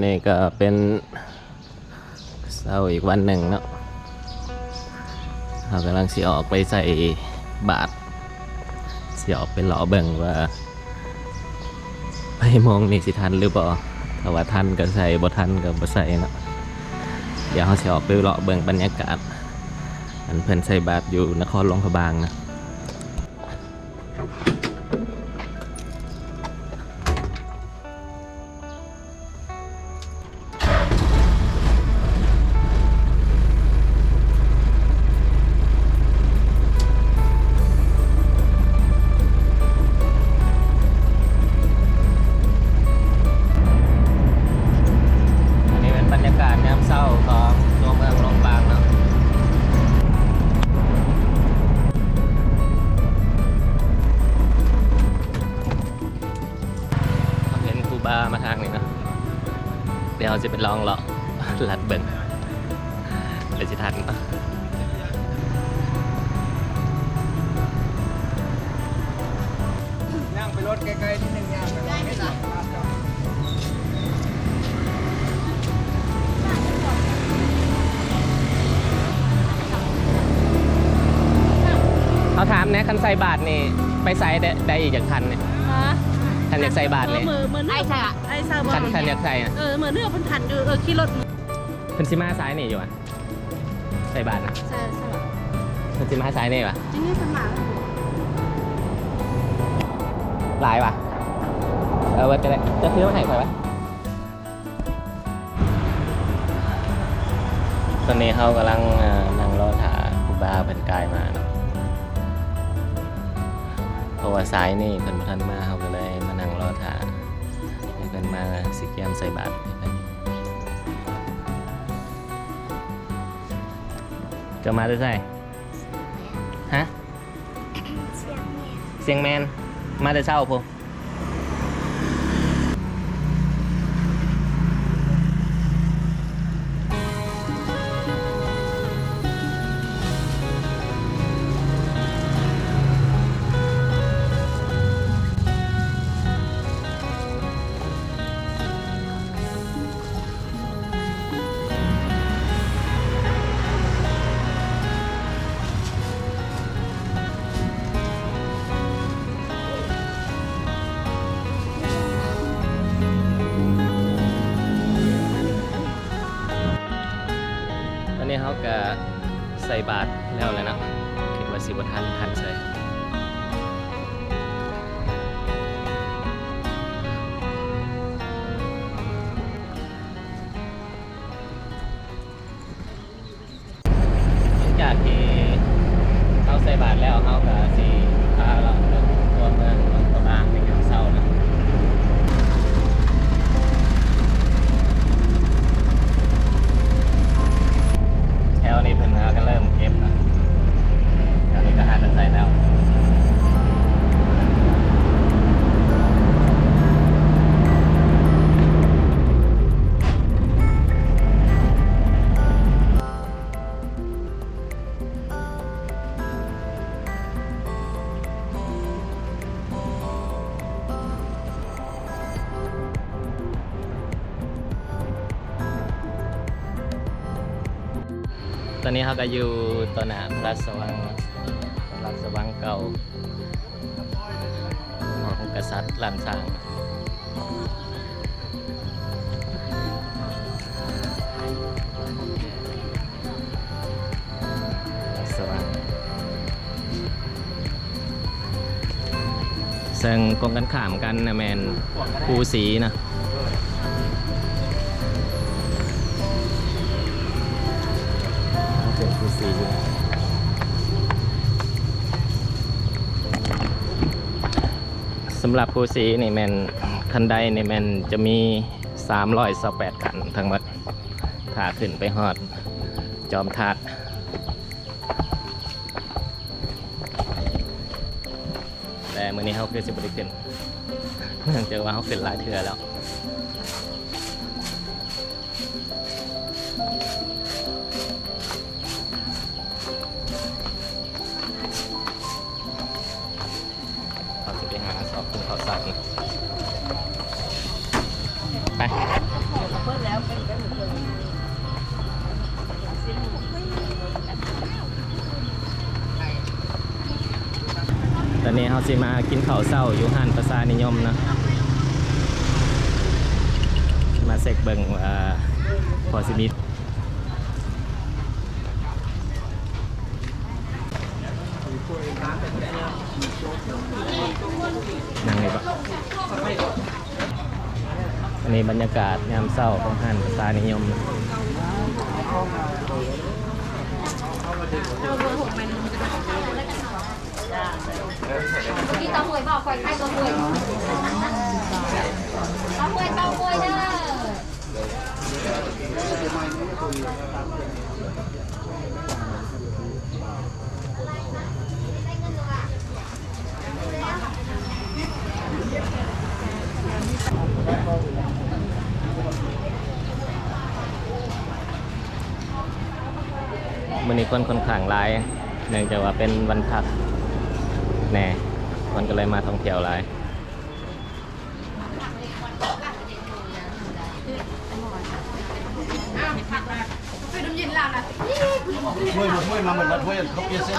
นี้ก็เป็นเช้าอีกวันหนึ่งเนาะเรากำลังสิออกไปใส่บาตรสิออกไปหล่อเบิ่งว่าไปมองนี่สิทันหรือเปล่าถ้าว่าทันก็ใส่บ่ทันก็บ่ใส่เนาะเดี๋ยวเราสิออกไปหล่อเบิ่งบรรยากาศอันเพิ่นใส่บาตรอยู่นครหลวงพระบางนะมาทางนี้เนาะเดี๋ยวเราจะไปลองเลาะลัดเบิ่งเลยจะทันเนาะย่างไปรถไกลๆนิดนึงย่างไปไม่หนักเขาถามนะคันใส่บาทนี่ไปใส่ได้อีกอย่างทันเนี่ยทันอยากใส่บาทเนี่ยไอ้ใส่ไอ้ใส่บอล ทันอยากใส่อ่ะเหมือนเนื้อพันทันอยู่ขี่รถเพิ่นสิมาซ้ายนี่อยู่อ่ะใส่บาทนะใช่เพิ่นสิมาซ้ายนี่ป่ะจริงนี่สมาหลายป่ะไว้ไปเลยจะซื้อมาให้ใครวะตอนนี้เขากำลังนั่งรอถ่าครูบาเพิ่นกายมาเนาะเพราะว่าซ้ายนี่เพิ่นบ่ทันมาเขาก็เลยมานั่งรอถ่าให้เพิ่นมาสิเกียมใส่บาตรให้เพิ่นจะมาได้ใส่ฮะเสียงแมนมาได้เช้าพุ่นนี่เขาก็ใส่บาตรแล้วเลยนะคิดว่าสิบทันใส่หลังจากที่เขาใส่บาตรแล้วเขาก็สิพาเราเดินตัวเมืองหลวงพระบางในงานเศร้านะแถวนี้เพิ่นก็เริ่มเก็บนะแถวนี้ก็หาตันใจแล้วตอนนี้เขาก็อยู่ตัวหน้าพระสว่างเก่าของกษัตริย์ล้านช้างสว่างซึ่งกองกันข้ามกันนะแมนภูสีนะเป็นภูสีสำหรับภูสีนี่แมนคันไดนี่แมนจะมี328ขันทั้งหมดถ้าขึ้นไปฮอดจอมธาตุแต่มื้อนี้เขาคือสิบริขึ้นเนื่องจากว่าเขาขึ้นหลายเทื่อแล้วข้าวสารไป าสิมากินข้าวเช้าอยู่ห้านประสานิยมนะมาเซ็กเบิ่งว่าพอสิมีนั่งเลยปะอันนี้บรรยากาศยามเช้าของห้านประสานิยมนะ ที่ต้องมวยบอกคอยใครต้องมวยต้องมวยต้องมวยเด้อ มื้อนี้คนค่อนข้างหลายเนื่องจากว่าเป็นวันพักแน่คนก็เลยมาท่องเที่ยวหลาย ถ้วยมาถ้วยมาเหมือนละถ้วยเขาเปลี่ยนเส้น